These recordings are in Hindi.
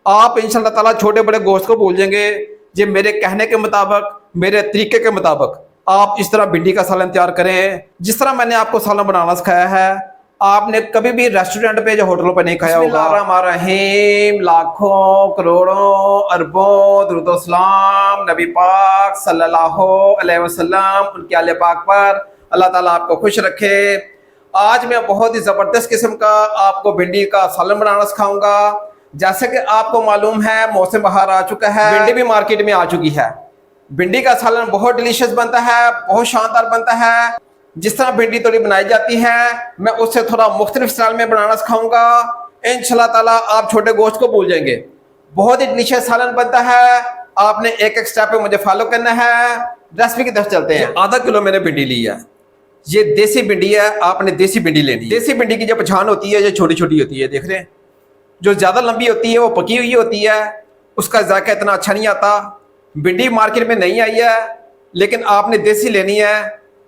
आप इंशाल्लाह ताला छोटे बड़े गोश्त को भूल जाएंगे। ये मेरे कहने के मुताबिक, मेरे तरीके के मुताबिक आप इस तरह भिंडी का सालन तैयार करें जिस तरह मैंने आपको सालन बनाना सिखाया है। आपने कभी भी रेस्टोरेंट पे या होटलों पे नहीं खाया होगा। बिस्मिल्लाहिर्रहमानिर्रहीम, लाखों करोड़ों अरबों दुरूद सलाम नबी पाक सल्लल्लाहु अलैहि वसल्लम उनके आले पाक पर, अल्लाह ताला आपको खुश रखे। आज मैं बहुत ही ज़बरदस्त किस्म का आपको भिंडी का सालन बनाना सिखाऊंगा। जैसे कि आपको मालूम है मौसम बहार आ चुका है, भिंडी भी मार्केट में आ चुकी है। भिंडी का सालन बहुत डिलीशियस बनता है, बहुत शानदार बनता है। जिस तरह भिंडी तोड़ी बनाई जाती है मैं उससे थोड़ा मुख्तलिफ स्टाइल में बनाना सिखाऊंगा। इंशाल्लाह ताला आप छोटे गोश्त को भूल जाएंगे। बहुत ही डिलीशियस सालन बनता है। आपने एक एक स्टेप पे मुझे फॉलो करना है। रेसिपी की तरफ चलते हैं। आधा किलो मैंने भिंडी ली है। ये देसी भिंडी है, आपने देसी भिंडी लेनी है। देसी भिंडी की जो पहचान होती है ये छोटी छोटी होती है, देख रहे हैं। जो ज़्यादा लंबी होती है वो पकी हुई होती है, उसका जायका इतना अच्छा नहीं आता। भिंडी मार्केट में नहीं आई है, लेकिन आपने देसी लेनी है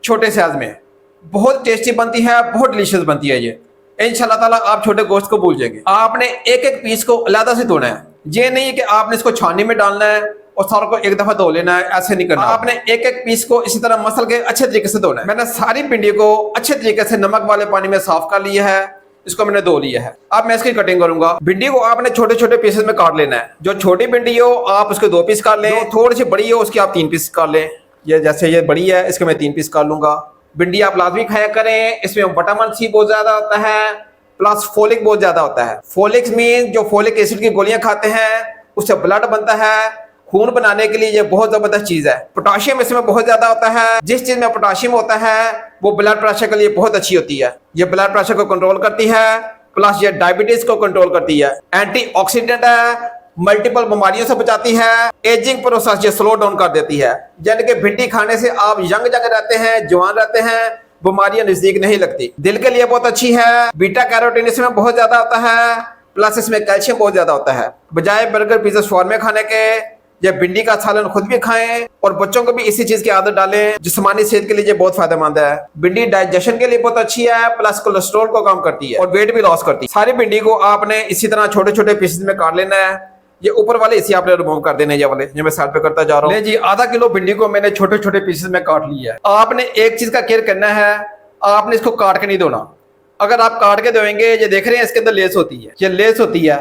छोटे साइज में। बहुत टेस्टी बनती है, बहुत डिलीशियस बनती है ये। इंशाल्लाह ताला आप छोटे गोश्त को भूल जाएंगे। आपने एक एक पीस को अलग से धोना है। ये नहीं कि आपने इसको छाननी में डालना है और सारा को एक दफा धो लेना है, ऐसे नहीं करना। आपने एक एक पीस को इसी तरह मसल के अच्छे तरीके से धोना है। मैंने सारी भिंडी को अच्छे तरीके से नमक वाले पानी में साफ कर लिया है, इसको मैंने धो लिया है। अब मैं इसकी कटिंग करूंगा। भिंडी को आपने छोटे छोटे पीसेस में काट लेना है। जो छोटी भिंडी हो आप उसके 2 पीस काट लें, जो थोड़ी सी बड़ी हो उसकी आप 3 पीस काट लें। ये जैसे ये बड़ी है इसके मैं 3 पीस काट लूंगा। भिंडी आप लाजमी खाया करें, इसमें विटामिन सी बहुत ज्यादा होता है, प्लस फोलिक बहुत ज्यादा होता है। फोलिक मीन जो फोलिक एसिड की गोलियां खाते हैं उससे ब्लड बनता है, खून बनाने के लिए ये बहुत जबरदस्त चीज है। पोटाशियम इसमें बहुत ज्यादा होता है। जिस चीज में पोटाशियम होता है वो ब्लड प्रेशर के लिए बहुत अच्छी होती है। ये ब्लड प्रेशर को कंट्रोल करती है, प्लस ये डायबिटीज को कंट्रोल करती है। एंटीऑक्सीडेंट है, मल्टीपल बीमारियों से बचाती है। एजिंग प्रोसेस ये स्लो डाउन कर देती है। यानी कि भिंडी खाने से आप यंग रहते हैं, जवान रहते हैं, बीमारियां नजदीक नहीं लगती। दिल के लिए बहुत अच्छी है। बीटा कैरोटीन इसमें बहुत ज्यादा होता है, प्लस इसमें कैल्शियम बहुत ज्यादा होता है। बजाय बर्गर पिज्जा शवारमे खाने के ये भिंडी का सालन खुद भी खाएं और बच्चों को भी इसी चीज की आदत डालें। जिस्मानी सेहत के लिए ये बहुत फायदेमंद है। भिंडी डाइजेशन के लिए बहुत अच्छी है, प्लस कोलेस्ट्रॉल को कम करती है और वेट भी लॉस करती है। सारी भिंडी को आपने इसी तरह छोटे छोटे पीसेस में काट लेना है। ये ऊपर वाले इसी आपने रिमूव कर देने, ये वाले जो मैं साइड पे करता जा रहा हूँ। जी आधा किलो भिंडी को मैंने छोटे छोटे पीसेस में काट लिया है। आपने एक चीज का केयर करना है, आपने इसको काट के नहीं धोना। अगर आप काट के धोएंगे, ये देख रहे हैं इसके अंदर लेस होती है, ये लेस होती है,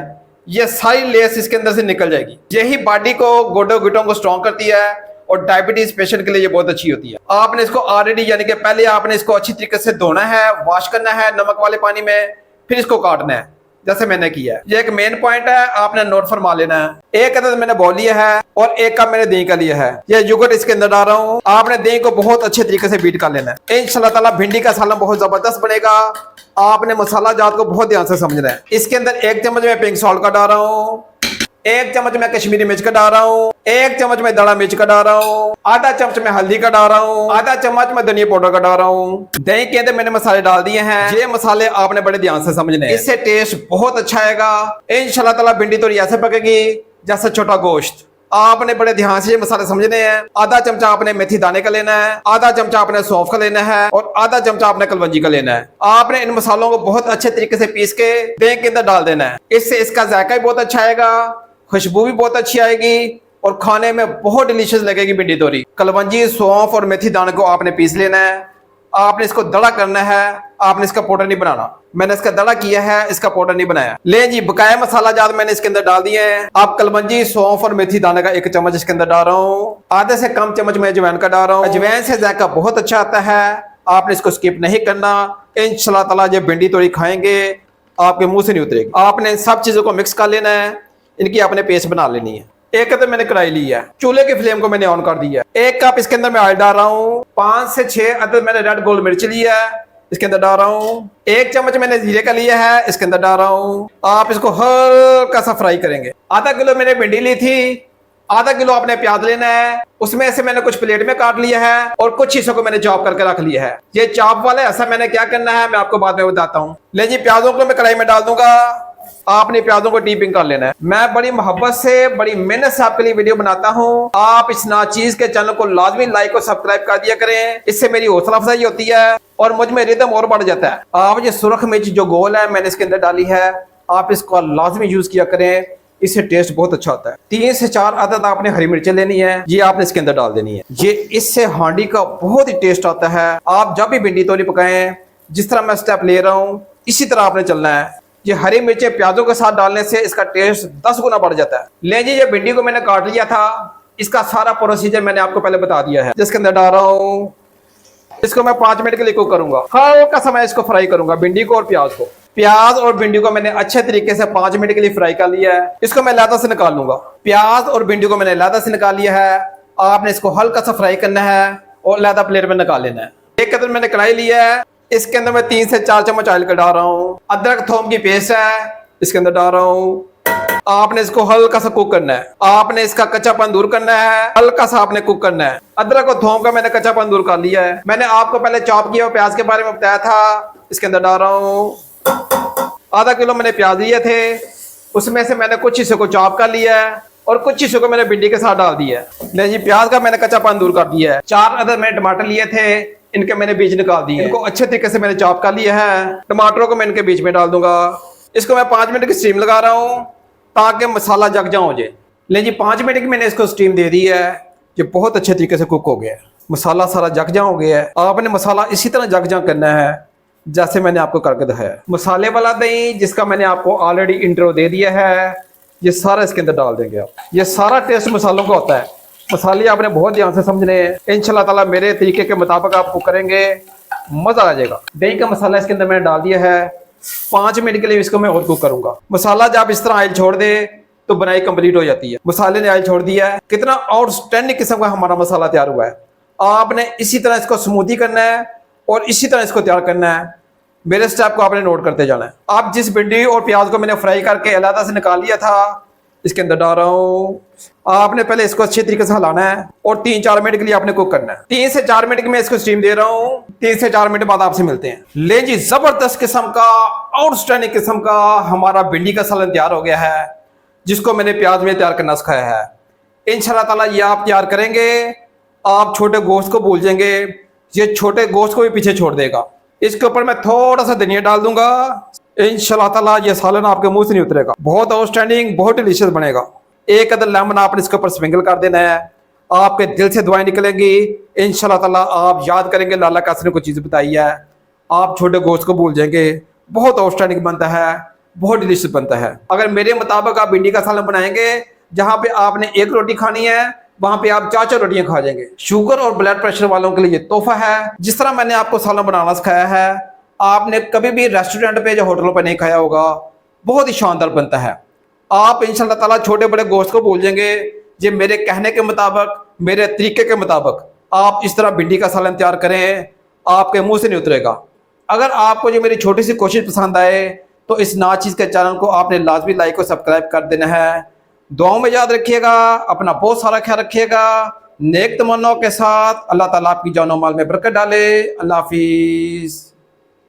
ये सारी लेस इसके अंदर से निकल जाएगी। यही बॉडी को गोडों गिटों को स्ट्रॉन्ग करती है और डायबिटीज पेशेंट के लिए ये बहुत अच्छी होती है। आपने इसको ऑलरेडी यानी कि पहले आपने इसको अच्छी तरीके से धोना है, वॉश करना है नमक वाले पानी में, फिर इसको काटना है जैसे मैंने किया है। ये एक मेन पॉइंट है, आपने नोट फरमा लेना है। एक अदद मैंने बॉल लिया है और एक कप मैंने दही का लिया है। ये योगर्ट इसके अंदर डाल रहा हूँ। आपने दही को बहुत अच्छे तरीके से बीट कर लेना है। इंशाल्लाह ताला भिंडी का सालन बहुत जबरदस्त बनेगा। आपने मसाला जात को बहुत ध्यान से समझना है। इसके अंदर 1 चम्मच में पिंक सॉल्ट का डाल रहा हूँ, 1 चम्मच में कश्मीरी मिर्च का डाल रहा हूँ, 1 चम्मच में दड़ा मिर्च का डाल रहा हूँ, आधा चम्मच में हल्दी का डाल रहा हूँ, आधा चम्मच में धनिया पाउडर का डाल रहा हूँ। दही के अंदर मैंने मसाले डाल दिए हैं। ये मसाले आपने बड़े ध्यान से समझने हैं, इससे टेस्ट बहुत अच्छा आएगा। इंशाल्लाह ताला भिंडी तो ऐसे पकेगी जैसे छोटा गोश्त। आपने बड़े ध्यान से ये मसाले समझने हैं। आधा चमचा आपने मेथी दाने का लेना है, आधा चमचा आपने सौंफ का लेना है और आधा चमचा आपने कलवंजी का लेना है। आपने इन मसालों को बहुत अच्छे तरीके से पीस के दही के अंदर डाल देना है। इससे इसका जायका भी बहुत अच्छा आएगा, खुशबू भी बहुत अच्छी आएगी और खाने में बहुत डिलीशियस लगेगी भिंडी तोरी। कलवंजी, सौंफ और मेथी दाने को आपने पीस लेना है। आपने इसको दड़ा करना है, आपने इसका पाउडर नहीं बनाना। मैंने इसका दड़ा किया है, इसका पाउडर नहीं बनाया। ले जी बकाया मसाला जात मैंने इसके अंदर डाल दिए हैं। आप कलवंजी, सौंफ और मेथी दाने का 1 चम्मच इसके अंदर डाल रहा हूँ। आधे से कम चम्मच में अजवाइन का डाल रहा हूँ। अजवाइन से जायका बहुत अच्छा आता है, आपने इसको स्किप नहीं करना। इंशाल्लाह ताला जब भिंडी तोरी खाएंगे आपके मुंह से नहीं उतरेगी। आपने इन सब चीजों को मिक्स कर लेना है, इनकी आपने पेस्ट बना लेनी है। एक अदद मैंने कढ़ाई ली है, चूल्हे की फ्लेम को मैंने ऑन कर दिया है। 1 कप इसके अंदर मैं ऑयल डाल रहा हूँ। 5 से 6 अदद मैंने रेड गोल मिर्च लिया है, इसके अंदर डाल रहा हूँ। 1 चम्मच मैंने जीरे का लिया है, इसके अंदर डाल रहा हूँ। आप इसको हल्का सा फ्राई करेंगे। आधा किलो मैंने भिंडी ली थी, आधा किलो आपने प्याज लेना है। उसमें से मैंने कुछ प्लेट में काट लिया है और कुछ हिस्सों को मैंने चॉप करके रख लिया है। ये चॉप वाला ऐसा मैंने क्या करना है मैं आपको बाद में बताता हूँ। ले जी प्याजों को मैं कढ़ाई में डाल दूंगा। आपने प्याजों को डीपिंग कर लेना है। मैं बड़ी मोहब्बत से, बड़ी मेहनत से आपके लिए वीडियो बनाता हूँ। आप इस नाचीज के चैनल को लाजमी लाइक और सब्सक्राइब कर दिया करें, इससे मेरी हौसला अफजाई होती है और मुझ में रिदम और बढ़ जाता है। आप ये सुरख मिर्च जो गोल है मैंने इसके अंदर डाली है, आप इसको लाजमी यूज किया करें। इससे टेस्ट बहुत अच्छा आता है। 3 से 4 अदद आपने हरी मिर्चें लेनी है, ये आपने इसके अंदर डाल देनी है। ये इससे हांडी का बहुत ही टेस्ट आता है। आप जब भी भिंडी तोरी पकाएं, जिस तरह मैं स्टेप ले रहा हूँ इसी तरह आपने चलना है। ये हरी मिर्चें प्याजों के साथ डालने से इसका टेस्ट 10 गुना बढ़ जाता है। ले जी, ये भिंडी को मैंने काट लिया था, इसका सारा प्रोसीजर मैंने आपको पहले बता दिया है। जिसके अंदर डाल रहा हूँ, इसको मैं 5 मिनट के लिए कुक करूंगा। हल्का सा मैं इसको फ्राई करूंगा, भिंडी को और प्याज को। प्याज और भिंडी को मैंने अच्छे तरीके से 5 मिनट के लिए फ्राई कर लिया है। इसको मैं लहदा से निकाल लूंगा। प्याज और भिंडी को मैंने लहदा से निकाल लिया है। आपने इसको हल्का सा फ्राई करना है और लहदा प्लेट में निकाल लेना है। एक कदर मैंने कढ़ाई लिया है, इसके अंदर मैं 3 से 4 चम्मच ऑयल का डाल रहा हूँ। अदरक थोम की पेस्ट है, इसके अंदर डाल रहा हूँ। आपने इसको हल्का सा कुक करना है। आपने इसका कच्चापन दूर करना है, हल्का सा आपने कुक करना है। अदरक और थोम का मैंने कच्चापन दूर कर लिया है। मैंने आपको पहले चॉप किया हुआ प्याज के बारे में बताया था, इसके अंदर डाल रहा हूँ। आधा किलो मैंने प्याज लिए थे, उसमें से मैंने कुछ हिस्से को चॉप कर लिया है और कुछ हिस्सों को मैंने भिंडी के साथ डाल दिया है। नहीं जी, प्याज का मैंने कच्चापन दूर कर दिया है। 4 अदद मैंने टमाटर लिए थे, इनके मैंने बीज निकाल दिए। इनको अच्छे तरीके से मैंने चॉप कर लिया है। टमाटरों को मैं इनके बीच में डाल दूंगा। इसको मैं 5 मिनट की स्टीम लगा रहा हूँ ताकि मसाला जग जाओ हो जाए। ले जी, 5 मिनट की मैंने इसको स्टीम दे दी है। ये बहुत अच्छे तरीके से कुक हो गया है। मसाला सारा जग जा हो गया है। आपने मसाला इसी तरह जग जा करना है जैसे मैंने आपको करके दिखाया। मसाले वाला दही जिसका मैंने आपको ऑलरेडी इंट्रो दे दिया है, ये सारा इसके अंदर डाल देंगे आप। ये सारा टेस्ट मसालों का होता है। मसाले आपने बहुत ध्यान से समझने हैं। इंशाल्लाह ताला मेरे तरीके के मुताबिक आप कुक करेंगे, मजा आ जाएगा। दही का मसाला इसके अंदर मैंने डाल दिया है। 5 मिनट के लिए इसको मैं और कुक करूंगा। मसाला जब इस तरह ऑयल छोड़ दे तो बनाई कंप्लीट हो जाती है। मसाले ने ऑयल छोड़ दिया है। कितना आउटस्टैंडिंग किस्म का हमारा मसाला तैयार हुआ है। आपने इसी तरह इसको स्मूदी करना है और इसी तरह इसको तैयार करना है। मेरे स्टेप को आपने नोट करते जाना है। आप जिस भिंडी और प्याज को मैंने फ्राई करके अलग से निकाल लिया था, इसके अंदर डाल रहा हूँ। आपने पहले इसको अच्छे तरीके से हिलाना है और 3-4 मिनट के लिए आपने कुक करना है। 3 से 4 मिनट की मैं इसको स्टीम दे रहा हूँ। 3 से 4 मिनट बाद आपसे मिलते हैं। ले जी, जबरदस्त किस्म का, आउटस्टैंडिंग किस्म का हमारा भिंडी का सालन तैयार हो गया है, जिसको मैंने प्याज में तैयार करना सिखाया है। इंशाल्लाह ताला ये आप तैयार करेंगे, आप छोटे गोश्त को भूल जाएंगे। ये छोटे गोश्त को भी पीछे छोड़ देगा। इसके ऊपर मैं थोड़ा सा धनिया डाल दूंगा। इंशाल्लाह ताला ये सालन आपके मुंह से नहीं उतरेगा। बहुत आउटस्टैंडिंग, बहुत डिलीशियस बनेगा। एक अदर लेमन आपने इसके ऊपर स्प्रिंकल कर देना है। आपके दिल से दुआएं निकलेंगी। इंशाल्लाह ताला आप याद करेंगे लाला कासी ने कोई चीज़ बताई है, आप छोटे गोश्त को भूल जाएंगे। बहुत आउटस्टैंडिंग बनता है, बहुत डिलीशियस बनता है। अगर मेरे मुताबिक आप भिंडी का सालन बनाएंगे, जहाँ पे आपने 1 रोटी खानी है वहां पे आप 4-4 रोटियां खा जाएंगे। शुगर और ब्लड प्रेशर वालों के लिए ये तोहफा है। जिस तरह मैंने आपको सालन बनाना सिखाया है, आपने कभी भी रेस्टोरेंट पे या होटलों पे नहीं खाया होगा। बहुत ही शानदार बनता है। आप इंशाल्लाह ताला छोटे बड़े गोश्त को भूल जाएंगे। ये मेरे कहने के मुताबिक, मेरे तरीके के मुताबिक आप इस तरह भिंडी का सालन तैयार करें, आपके मुंह से नहीं उतरेगा। अगर आपको ये मेरी छोटी सी कोशिश पसंद आए तो इस नाचीज के चैनल को आपने लाजमी लाइक और सब्सक्राइब कर देना है। दुआओं में याद रखिएगा, अपना बहुत सारा ख्याल रखिएगा। नेक तमन्नाओं के साथ अल्लाह ताला आपकी जानो माल में बरकत डाले। अल्लाह हाफिज़।